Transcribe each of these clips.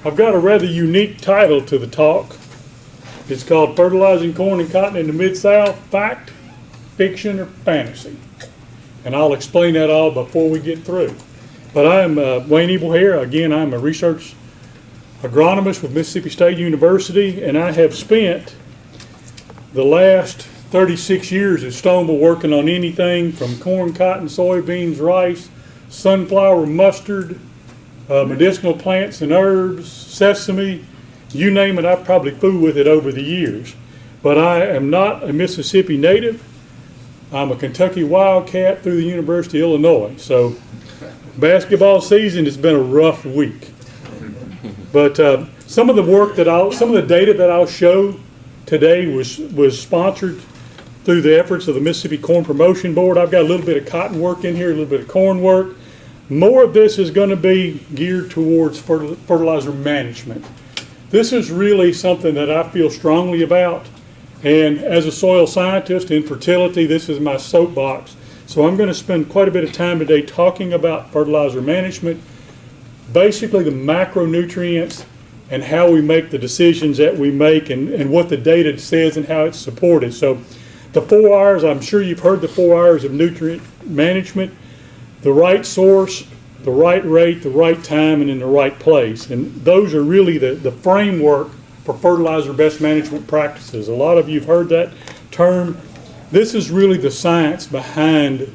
I've got a rather unique title to the talk. It's called Fertilizing Corn and Cotton in the Mid-South, Fact, Fiction, or Fantasy. And I'll explain that all before we get through. But I'm Wayne Ebelhair. Again, I'm a research agronomist with Mississippi State University, and I have spent the last 36 years at Stoneville working on anything from corn, cotton, soybeans, rice, sunflower, mustard, medicinal plants and herbs, sesame, you name it, I've probably fooled with it over the years. But I am not a Mississippi native. I'm a Kentucky Wildcat through the University of Illinois. So basketball season has been a rough week. But some of the data that I'll show today was sponsored through the efforts of the Mississippi Corn Promotion Board. I've got a little bit of cotton work in here, a little bit of corn work. More of this is going to be geared towards fertilizer management. This is really something that I feel strongly about, and as a soil scientist in fertility, this is my soapbox. So I'm going to spend quite a bit of time today talking about fertilizer management, basically the macronutrients and how we make the decisions that we make and what the data says and how it's supported. So the 4 R's, I'm sure you've heard the 4 R's of nutrient management: the right source, the right rate, the right time, and in the right place. And those are really the framework for fertilizer best management practices. A lot of you have heard that term. This is really the science behind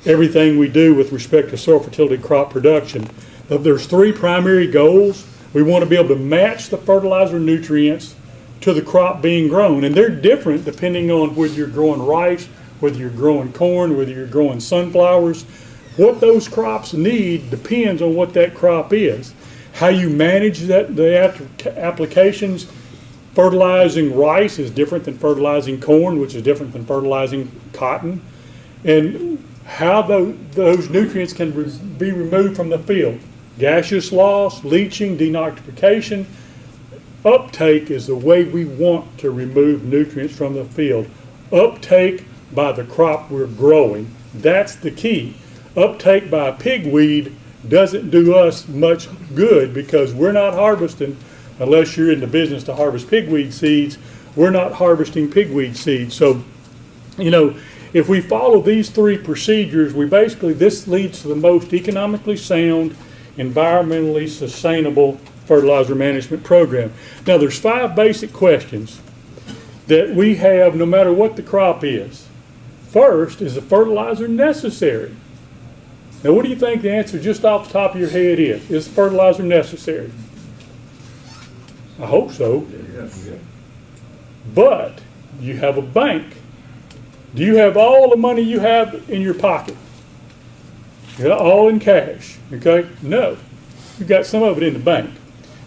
everything we do with respect to soil fertility crop production. There's 3 primary goals. We want to be able to match the fertilizer nutrients to the crop being grown. And they're different depending on whether you're growing rice, whether you're growing corn, whether you're growing sunflowers. What those crops need depends on what that crop is. How you manage the applications. Fertilizing rice is different than fertilizing corn, which is different than fertilizing cotton. And how those nutrients can be removed from the field. Gaseous loss, leaching, denitrification. Uptake is the way we want to remove nutrients from the field. Uptake by the crop we're growing. That's the key. Uptake by a pigweed doesn't do us much good because we're not harvesting, unless you're in the business to harvest pigweed seeds, we're not harvesting pigweed seeds. So, if we follow these 3 procedures, this leads to the most economically sound, environmentally sustainable fertilizer management program. Now, there's 5 basic questions that we have no matter what the crop is. First, is the fertilizer necessary? Now, what do you think the answer just off the top of your head is? Is fertilizer necessary? I hope so. Yes. But you have a bank. Do you have all the money you have in your pocket? All in cash. Okay? No. You've got some of it in the bank.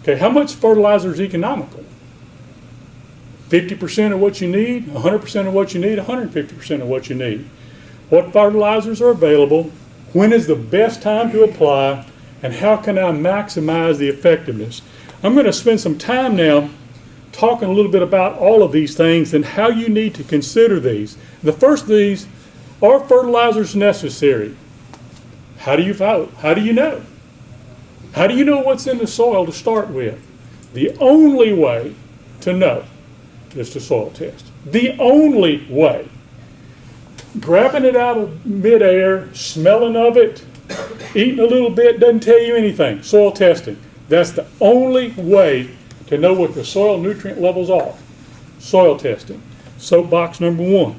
Okay, how much fertilizer is economical? 50% of what you need, 100% of what you need, 150% of what you need. What fertilizers are available? When is the best time to apply? And how can I maximize the effectiveness? I'm going to spend some time now talking a little bit about all of these things and how you need to consider these. The first of these, are fertilizers necessary? How do you vote? How do you know? How do you know what's in the soil to start with? The only way to know is to soil test. The only way. Grabbing it out of midair, smelling of it, eating a little bit doesn't tell you anything. Soil testing. That's the only way to know what the soil nutrient levels are. Soil testing. Soapbox number 1.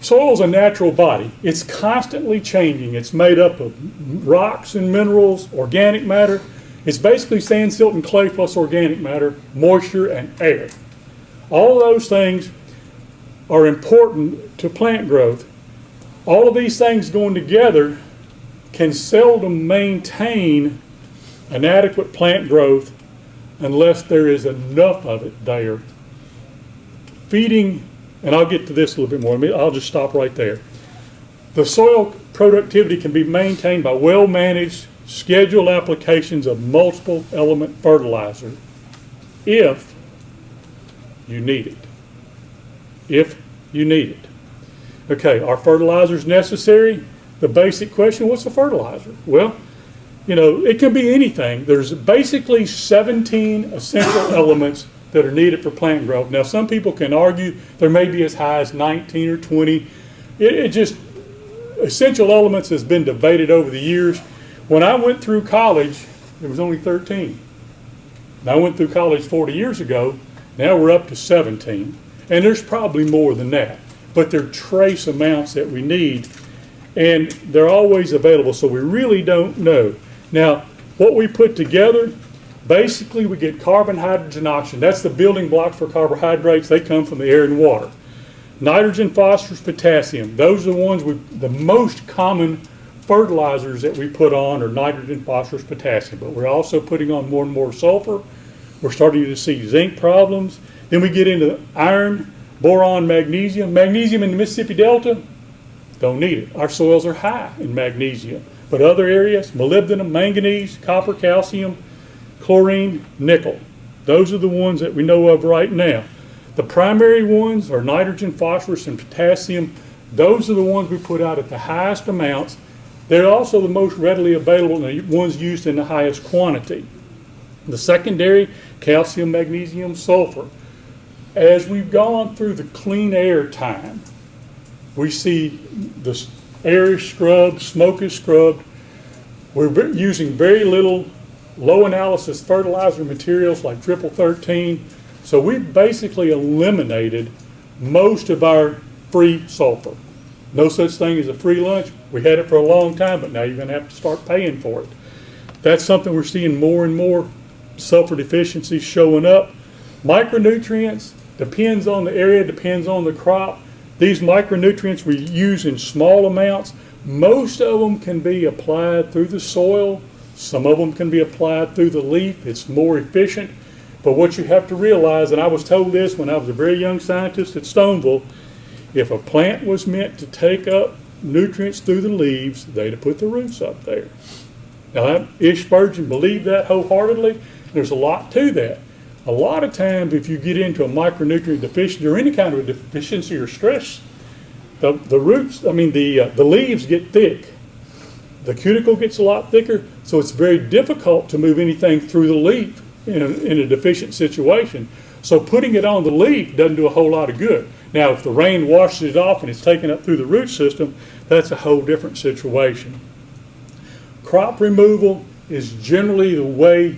Soil is a natural body. It's constantly changing. It's made up of rocks and minerals, organic matter. It's basically sand, silt, and clay plus organic matter, moisture, and air. All of those things are important to plant growth. All of these things going together can seldom maintain an adequate plant growth unless there is enough of it there. Feeding, and I'll get to this a little bit more. I'll just stop right there. The soil productivity can be maintained by well-managed, scheduled applications of multiple element fertilizer if you need it. If you need it. Okay, are fertilizers necessary? The basic question, what's a fertilizer? Well, it can be anything. There's basically 17 essential elements that are needed for plant growth. Now, some people can argue there may be as high as 19 or 20. It just, essential elements has been debated over the years. When I went through college, there was only 13. And I went through college 40 years ago. Now we're up to 17. And there's probably more than that. But they're trace amounts that we need. And they're always available, so we really don't know. Now, what we put together, basically we get carbon, hydrogen, oxygen. That's the building blocks for carbohydrates. They come from the air and water. Nitrogen, phosphorus, potassium. Those are the ones the most common fertilizers that we put on are nitrogen, phosphorus, potassium. But we're also putting on more and more sulfur. We're starting to see zinc problems. Then we get into iron, boron, magnesium. Magnesium in the Mississippi Delta, don't need it. Our soils are high in magnesium. But other areas, molybdenum, manganese, copper, calcium, chlorine, nickel. Those are the ones that we know of right now. The primary ones are nitrogen, phosphorus, and potassium. Those are the ones we put out at the highest amounts. They're also the most readily available and the ones used in the highest quantity. The secondary, calcium, magnesium, sulfur. As we've gone through the clean air time, we see the air is scrubbed, smoke is scrubbed. We're using very little low analysis fertilizer materials like triple 13. So we've basically eliminated most of our free sulfur. No such thing as a free lunch. We had it for a long time, but now you're going to have to start paying for it. That's something we're seeing more and more sulfur deficiencies showing up. Micronutrients, depends on the area, depends on the crop. These micronutrients we use in small amounts. Most of them can be applied through the soil. Some of them can be applied through the leaf. It's more efficient. But what you have to realize, and I was told this when I was a very young scientist at Stoneville, if a plant was meant to take up nutrients through the leaves, they'd have put the roots up there. Now, Ish Spurgeon believed that wholeheartedly. There's a lot to that. A lot of times, if you get into a micronutrient deficiency or any kind of a deficiency or stress, the leaves get thick. The cuticle gets a lot thicker, so it's very difficult to move anything through the leaf in a deficient situation. So putting it on the leaf doesn't do a whole lot of good. Now, if the rain washes it off and it's taken up through the root system, that's a whole different situation. Crop removal is generally the way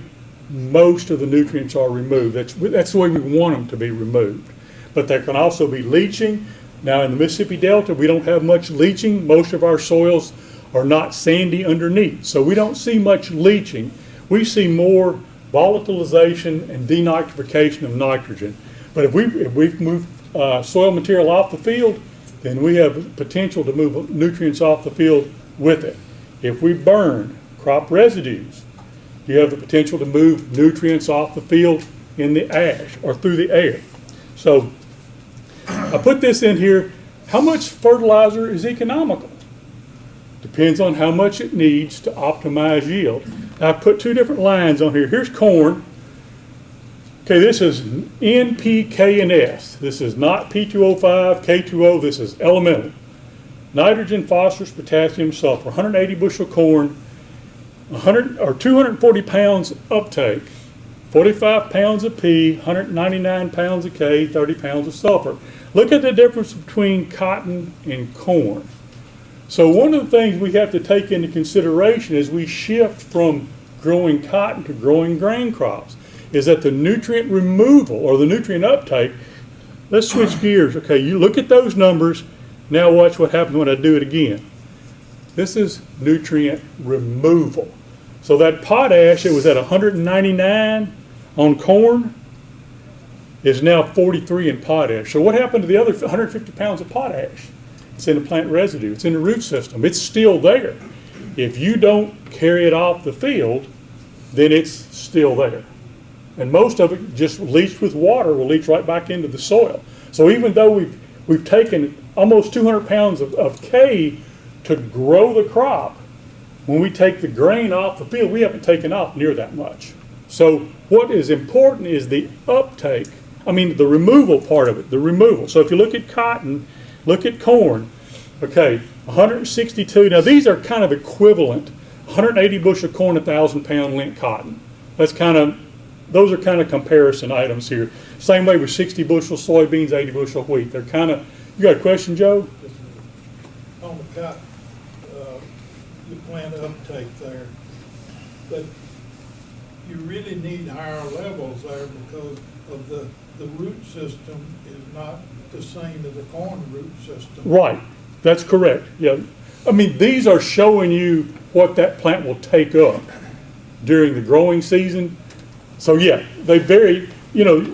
most of the nutrients are removed. That's the way we want them to be removed. But there can also be leaching. Now, in the Mississippi Delta, we don't have much leaching. Most of our soils are not sandy underneath, so we don't see much leaching. We see more volatilization and denitrification of nitrogen. But if we've moved soil material off the field, then we have potential to move nutrients off the field with it. If we burn crop residues, you have the potential to move nutrients off the field in the ash or through the air. So I put this in here. How much fertilizer is economical? Depends on how much it needs to optimize yield. Now, I put two different lines on here. Here's corn. Okay, this is N, P, K, and S. This is not P2O5, K2O. This is elemental. Nitrogen, phosphorus, potassium, sulfur. 180 bushel corn, 240 pounds uptake, 45 pounds of P, 199 pounds of K, 30 pounds of sulfur. Look at the difference between cotton and corn. So one of the things we have to take into consideration as we shift from growing cotton to growing grain crops is that the nutrient removal or the nutrient uptake, let's switch gears. Okay, you look at those numbers. Now watch what happens when I do it again. This is nutrient removal. So that potash, it was at 199 on corn, is now 43 in potash. So what happened to the other 150 pounds of potash? It's in the plant residue. It's in the root system. It's still there. If you don't carry it off the field, then it's still there. And most of it just leached with water will leach right back into the soil. So even though we've taken almost 200 pounds of K to grow the crop, when we take the grain off the field, we haven't taken off near that much. So what is important is the uptake, the removal part of it, the removal. So if you look at cotton, look at corn, okay, 162. Now these are kind of equivalent 180 bushel corn, 1,000 pound lint cotton. Those are kind of comparison items here. Same way with 60 bushel soybeans, 80 bushel wheat. They're kind of, you got a question, Joe? On the cotton, you plant uptake there, but you really need higher levels there because of the root system is not the same as the corn root system. Right, that's correct, yeah. I mean, these are showing you what that plant will take up during the growing season. So yeah, they vary, you know,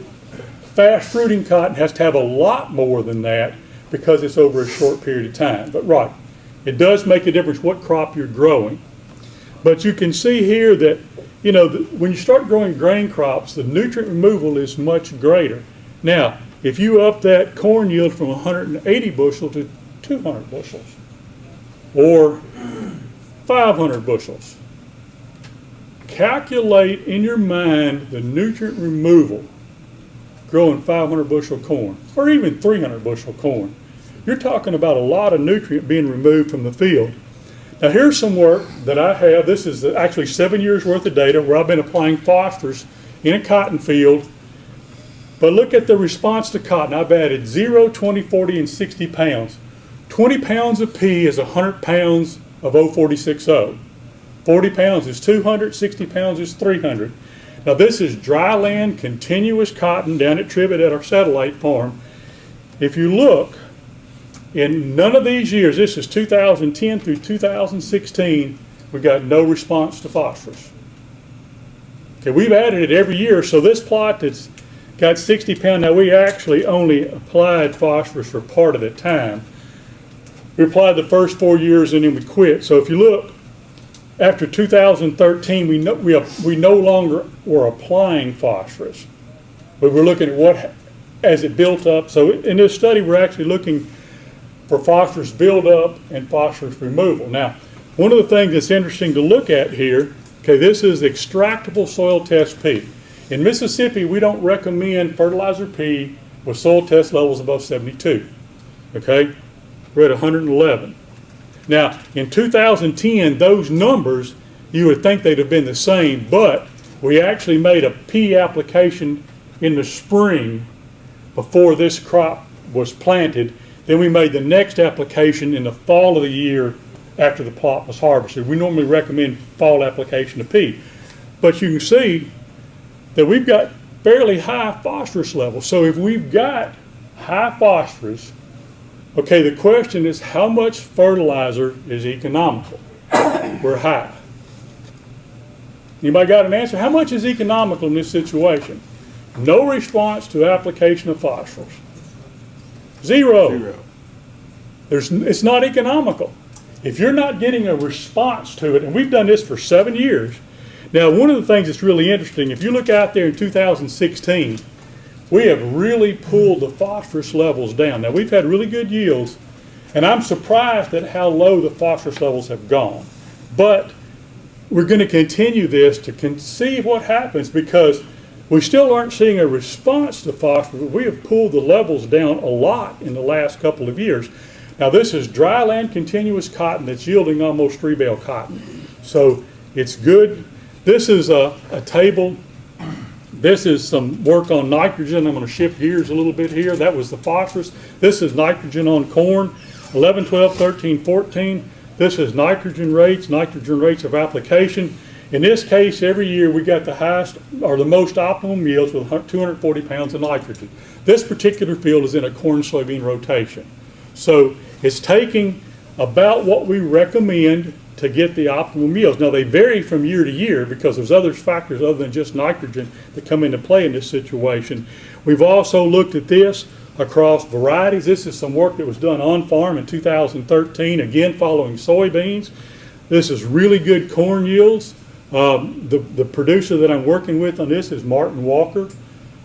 fast fruiting cotton has to have a lot more than that because it's over a short period of time. But right, it does make a difference what crop you're growing. But you can see here that, you know, when you start growing grain crops, the nutrient removal is much greater. Now, if you up that corn yield from 180 bushel to 200 bushels, or 500 bushels, calculate in your mind the nutrient removal growing 500 bushel corn, or even 300 bushel corn. You're talking about a lot of nutrient being removed from the field. Now here's some work that I have. This is actually 7 years worth of data where I've been applying phosphorus in a cotton field. But look at the response to cotton. I've added 0, 20, 40, and 60 pounds. 20 pounds of P is 100 pounds of O46O. 40 pounds is 200, 60 pounds is 300. Now this is dry land, continuous cotton down at Tribbett at our satellite farm. If you look, in none of these years, this is 2010 through 2016, we got no response to phosphorus. Okay, we've added it every year, so this plot that's got 60 pounds, now we actually only applied phosphorus for part of the time. We applied the first 4 years and then we quit. So if you look, after 2013, we no longer were applying phosphorus. But we're looking at what, as it built up. So in this study, we're actually looking for phosphorus buildup and phosphorus removal. Now, one of the things that's interesting to look at here, okay, this is extractable soil test P. In Mississippi, we don't recommend fertilizer P with soil test levels above 72, okay? We're at 111. Now, in 2010, those numbers, you would think they'd have been the same, but we actually made a P application in the spring before this crop was planted. Then we made the next application in the fall of the year after the plot was harvested. We normally recommend fall application of P. But you can see that we've got fairly high phosphorus levels. So if we've got high phosphorus, okay, the question is how much fertilizer is economical? We're high. Anybody got an answer? How much is economical in this situation? No response to application of phosphorus. Zero. It's not economical. If you're not getting a response to it, and we've done this for 7 years. Now, one of the things that's really interesting, if you look out there in 2016, we have really pulled the phosphorus levels down. Now, we've had really good yields, and I'm surprised at how low the phosphorus levels have gone. But we're going to continue this to see what happens because we still aren't seeing a response to phosphorus. We have pulled the levels down a lot in the last couple of years. Now, this is dry land continuous cotton that's yielding almost 3 bale cotton. So it's good. This is a table. This is some work on nitrogen. I'm going to shift gears a little bit here. That was the phosphorus. This is nitrogen on corn, 11, 12, 13, 14. This is nitrogen rates of application. In this case, every year we got the highest or the most optimum yields with 240 pounds of nitrogen. This particular field is in a corn-soybean rotation. So it's taking about what we recommend to get the optimum yields. Now they vary from year to year because there's other factors other than just nitrogen that come into play in this situation. We've also looked at this across varieties. This is some work that was done on farm in 2013, again following soybeans. This is really good corn yields. The producer that I'm working with on this is Martin Walker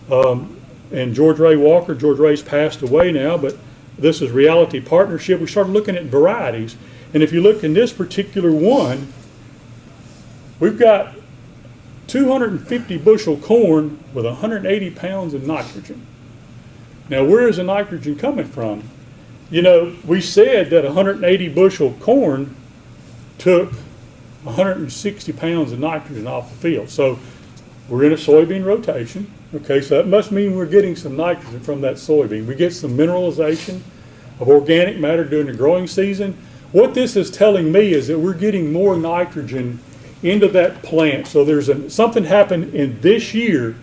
and George Ray Walker. George Ray's passed away now, but this is Reality Partnership. We started looking at varieties. And if you look in this particular one, we've got 250 bushel corn with 180 pounds of nitrogen. Now, where is the nitrogen coming from? You know, we said that 180 bushel corn took 160 pounds of nitrogen off the field. So we're in a soybean rotation. Okay, so that must mean we're getting some nitrogen from that soybean. We get some mineralization of organic matter during the growing season. What this is telling me is that we're getting more nitrogen into that plant. So there's something happened in this year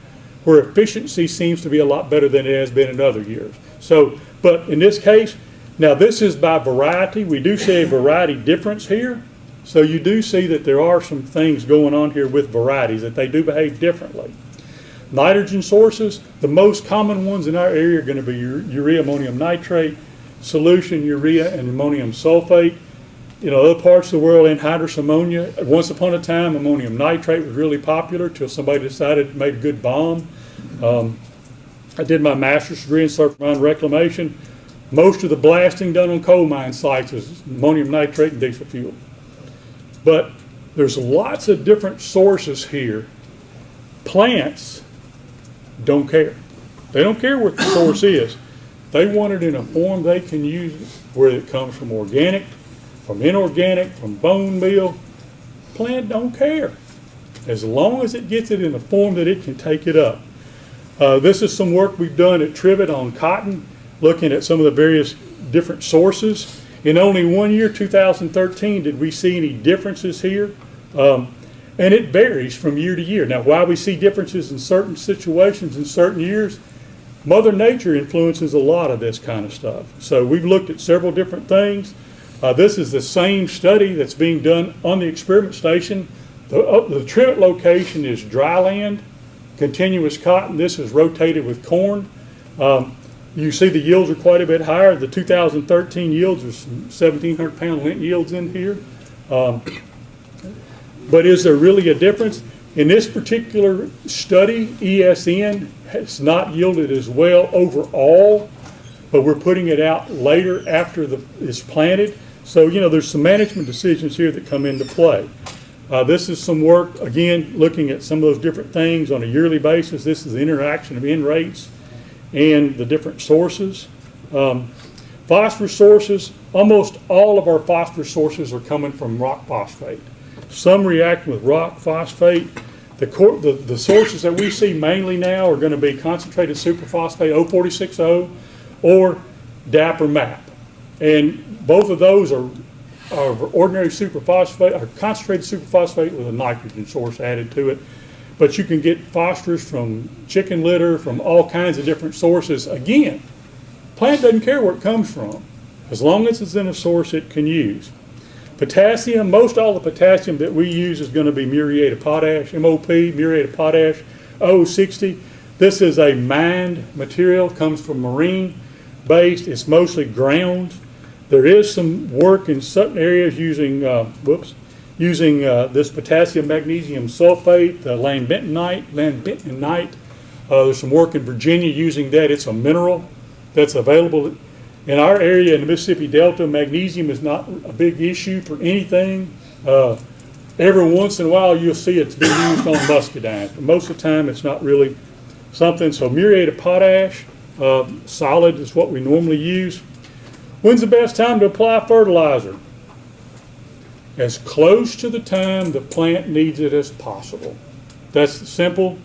where efficiency seems to be a lot better than it has been in other years. So, but in this case, now this is by variety. We do see a variety difference here. So you do see that there are some things going on here with varieties, that they do behave differently. Nitrogen sources, the most common ones in our area are going to be urea ammonium nitrate, solution urea and ammonium sulfate. In other parts of the world, anhydrous ammonia. Once upon a time, ammonium nitrate was really popular till somebody decided it made a good bomb. I did my master's degree in surface mine reclamation. Most of the blasting done on coal mine sites is ammonium nitrate and diesel fuel. But there's lots of different sources here. Plants don't care. They don't care what the source is. They want it in a form they can use, whether it comes from organic, from inorganic, from bone meal. Plant don't care, as long as it gets it in a form that it can take it up. This is some work we've done at Trivet on cotton, looking at some of the various different sources. In only 1 year, 2013, did we see any differences here? And it varies from year to year. Now, why we see differences in certain situations in certain years, Mother Nature influences a lot of this kind of stuff. So we've looked at several different things. This is the same study that's being done on the experiment station. The Trivet location is dry land, continuous cotton. This is rotated with corn. You see the yields are quite a bit higher. The 2013 yields are some 1,700 pound lint yields in here. But is there really a difference? In this particular study, ESN has not yielded as well overall, but we're putting it out later after it's planted. So, you know, there's some management decisions here that come into play. This is some work, again, looking at some of those different things on a yearly basis. This is the interaction of N rates and the different sources. Phosphorus sources, almost all of our phosphorus sources are coming from rock phosphate. Some react with rock phosphate. The sources that we see mainly now are going to be concentrated superphosphate, O46O, or DAP or MAP. And both of those are ordinary superphosphate, or concentrated superphosphate with a nitrogen source added to it. But you can get phosphorus from chicken litter, from all kinds of different sources. Again, plant doesn't care where it comes from, as long as it's in a source it can use. Potassium, most all the potassium that we use is going to be muriate of potash, MOP, muriate of potash, O60. This is a mined material, comes from marine based. It's mostly ground. There is some work in certain areas using this potassium magnesium sulfate, lambentnite. There's some work in Virginia using that. It's a mineral that's available. In our area in the Mississippi Delta, magnesium is not a big issue for anything. Every once in a while you'll see it's being used on muscadine, but most of the time it's not really something. So muriate of potash, solid is what we normally use. When's the best time to apply fertilizer? As close to the time the plant needs it as possible. That's simple.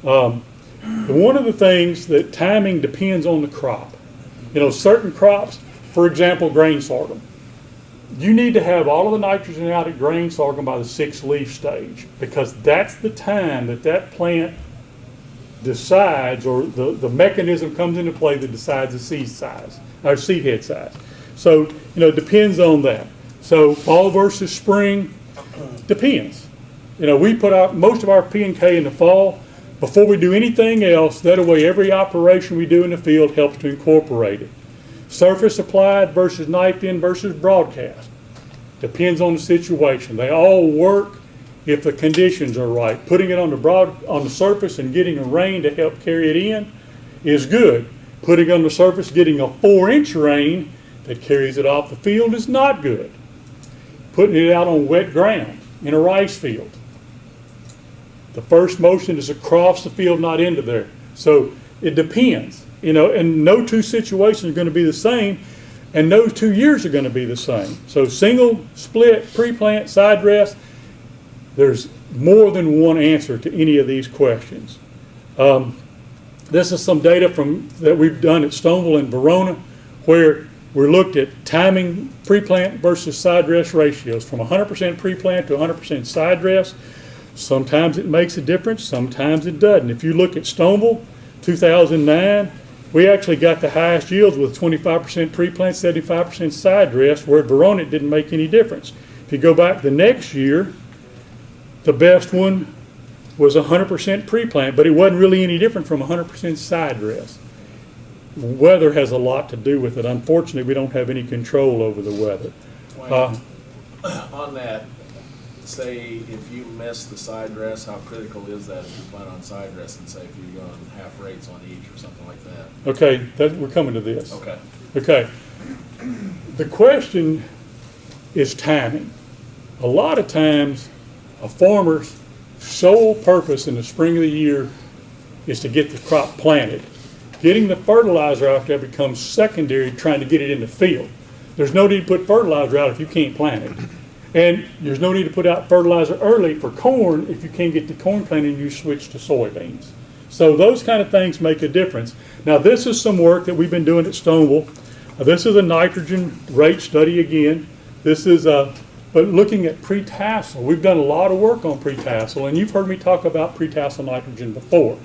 One of the things that timing depends on the crop. You know, certain crops, for example, grain sorghum, you need to have all of the nitrogen out at grain sorghum by the 6th leaf stage, because that's the time that plant decides, or the mechanism comes into play that decides the seed size, or seed head size. So, you know, it depends on that. So fall versus spring, depends. You know, we put out most of our P and K in the fall before we do anything else. That way every operation we do in the field helps to incorporate it. Surface applied versus knife in versus broadcast. Depends on the situation. They all work if the conditions are right. Putting it on the surface and getting a rain to help carry it in is good. Putting it on the surface, getting a 4-inch rain that carries it off the field is not good. Putting it out on wet ground in a rice field, the first motion is across the field, not into there. So it depends, you know, and no two situations are going to be the same, and no 2 years are going to be the same. So single, split, pre-plant, side dress, There's more than one answer to any of these questions. This is some data that we've done at Stoneville and Verona, where we looked at timing pre-plant versus side dress ratios from 100% pre-plant to 100% side dress. Sometimes it makes a difference, sometimes it doesn't. If you look at Stoneville, 2009, we actually got the highest yields with 25% pre-plant, 75% side dress, where at Verona it didn't make any difference. If you go back the next year, the best one was 100% pre-plant, but it wasn't really any different from 100% side dress. Weather has a lot to do with it. Unfortunately, we don't have any control over the weather. On that, say if you miss the side dress, how critical is that if you plant on side dress and say if you're going half rates on each or something like that? Okay, we're coming to this. Okay. Okay. The question is timing. A lot of times, a farmer's sole purpose in the spring of the year is to get the crop planted. Getting the fertilizer out there becomes secondary, trying to get it in the field. There's no need to put fertilizer out if you can't plant it. And there's no need to put out fertilizer early for corn if you can't get the corn planted and you switch to soybeans. So those kind of things make a difference. Now this is some work that we've been doing at Stoneville. This is a nitrogen rate study again. This is but looking at pre-tassel. We've done a lot of work on pre-tassel, and you've heard me talk about pre-tassel nitrogen before.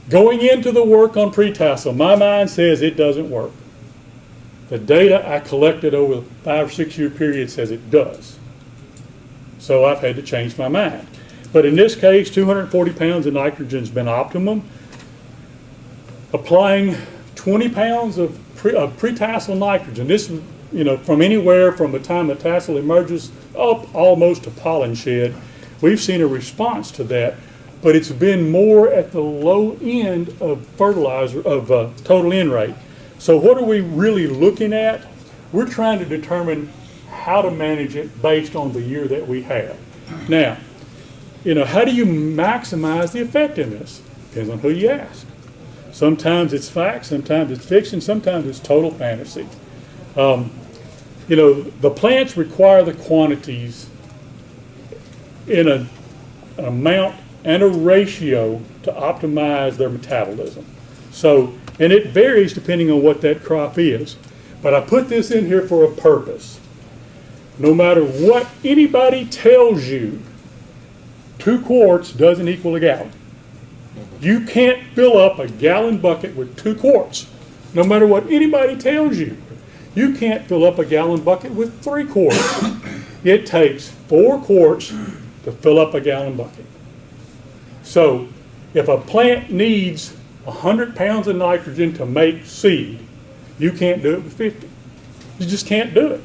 Going into the work on pre-tassel, my mind says it doesn't work. The data I collected over a 5 or 6 year period says it does. So I've had to change my mind. But in this case, 240 pounds of nitrogen has been optimum. Applying 20 pounds of pre-tassel nitrogen, this, from anywhere from the time the tassel emerges up almost to pollen shed, we've seen a response to that. But it's been more at the low end of fertilizer, of total N rate. So what are we really looking at? We're trying to determine how to manage it based on the year that we have. Now, how do you maximize the effectiveness? Depends on who you ask. Sometimes it's fact, sometimes it's fiction, sometimes it's total fantasy. The plants require the quantities in an amount and a ratio to optimize their metabolism. So, and it varies depending on what that crop is. But I put this in here for a purpose. No matter what anybody tells you, 2 quarts doesn't equal a gallon. You can't fill up a gallon bucket with 2 quarts. No matter what anybody tells you, you can't fill up a gallon bucket with 3 quarts. It takes 4 quarts to fill up a gallon bucket. So if a plant needs 100 pounds of nitrogen to make seed, you can't do it with 50. You just can't do it.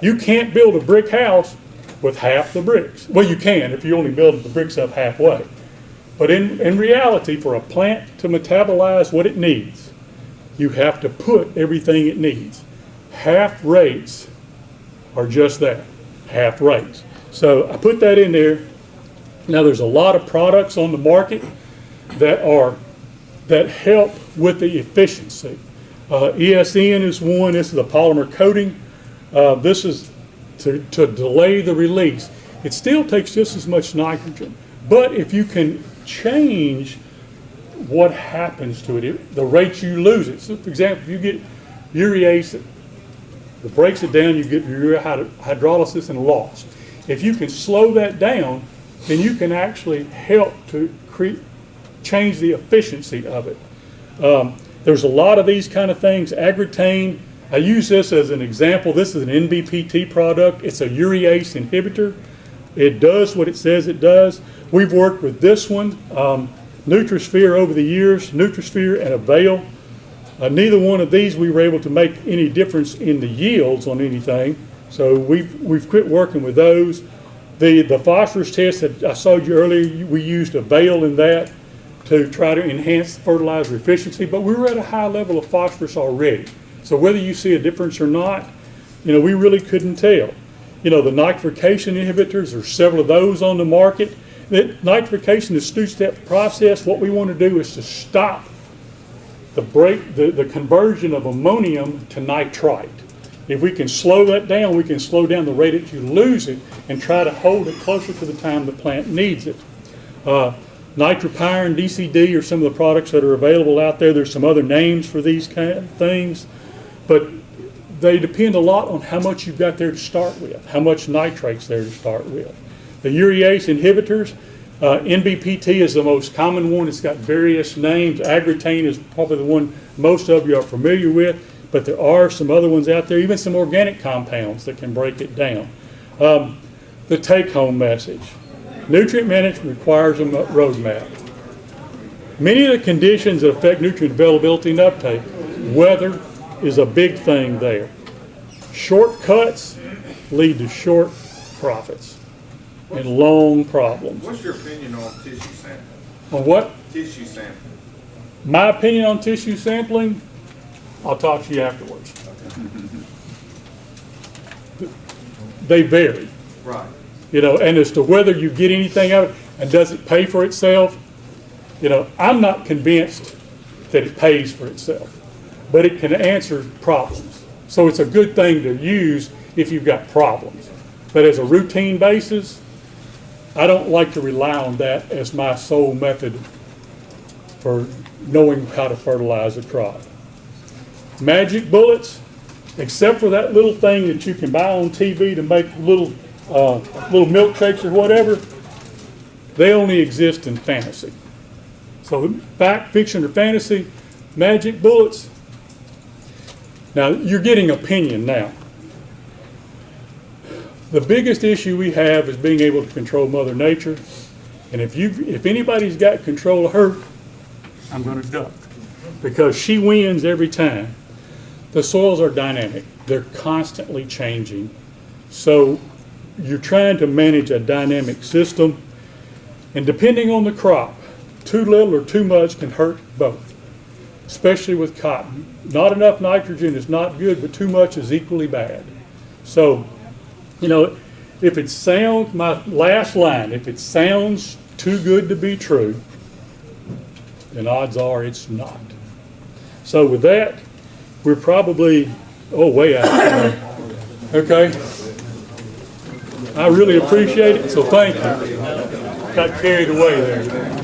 You can't build a brick house with half the bricks. Well, you can if you only build the bricks up halfway. But in reality, for a plant to metabolize what it needs, you have to put everything it needs. Half rates are just that, half rates. So I put that in there. Now there's a lot of products on the market that help with the efficiency. ESN is one. This is a polymer coating. This is to delay the release. It still takes just as much nitrogen, but if you can change what happens to it, the rate you lose it. So for example, if you get urease, it breaks it down, you get urea hydrolysis and loss. If you can slow that down, then you can actually help to change the efficiency of it. There's a lot of these kind of things. Agritane, I use this as an example. This is an NBPT product. It's a urease inhibitor. It does what it says it does. We've worked with this one, Nutrisphere over the years, Nutrisphere and Avail. Neither one of these we were able to make any difference in the yields on anything. So we've quit working with those. The phosphorus test that I showed you earlier, we used Avail in that to try to enhance fertilizer efficiency, but we were at a high level of phosphorus already. So whether you see a difference or not, we really couldn't tell. The nitrification inhibitors, there's several of those on the market. That nitrification is a 2-step process. What we want to do is to stop the conversion of ammonium to nitrite. If we can slow that down, we can slow down the rate that you lose it and try to hold it closer to the time the plant needs it. Nitropyrin, DCD are some of the products that are available out there. There's some other names for these kind of things, but they depend a lot on how much you've got there to start with, how much nitrate's there to start with. The urease inhibitors, NBPT is the most common one. It's got various names. Agritane is probably the one most of you are familiar with, but there are some other ones out there, even some organic compounds that can break it down. The take-home message. Nutrient management requires a roadmap. Many of the conditions that affect nutrient availability and uptake, weather is a big thing there. Shortcuts lead to short profits and long problems. What's your opinion on tissue sampling? On what? Tissue sampling. My opinion on tissue sampling, I'll talk to you afterwards. They vary. Right. You know, and as to whether you get anything out of it and does it pay for itself, you know, I'm not convinced that it pays for itself, but it can answer problems. So it's a good thing to use if you've got problems. But as a routine basis, I don't like to rely on that as my sole method for knowing how to fertilize a crop. Magic bullets, except for that little thing that you can buy on TV to make little milkshakes or whatever, they only exist in fantasy. So fact, fiction, or fantasy, magic bullets. Now you're getting opinion now. The biggest issue we have is being able to control Mother Nature, and if anybody's got control of her, I'm going to duck, because she wins every time. The soils are dynamic; they're constantly changing, so you're trying to manage a dynamic system, and depending on the crop, too little or too much can hurt both, especially with cotton. Not enough nitrogen is not good, but too much is equally bad. So, you know, if it sounds, my last line, if it sounds too good to be true, then odds are it's not. So with that, we're probably, way out there. Okay. I really appreciate it, so thank you. Got carried away there.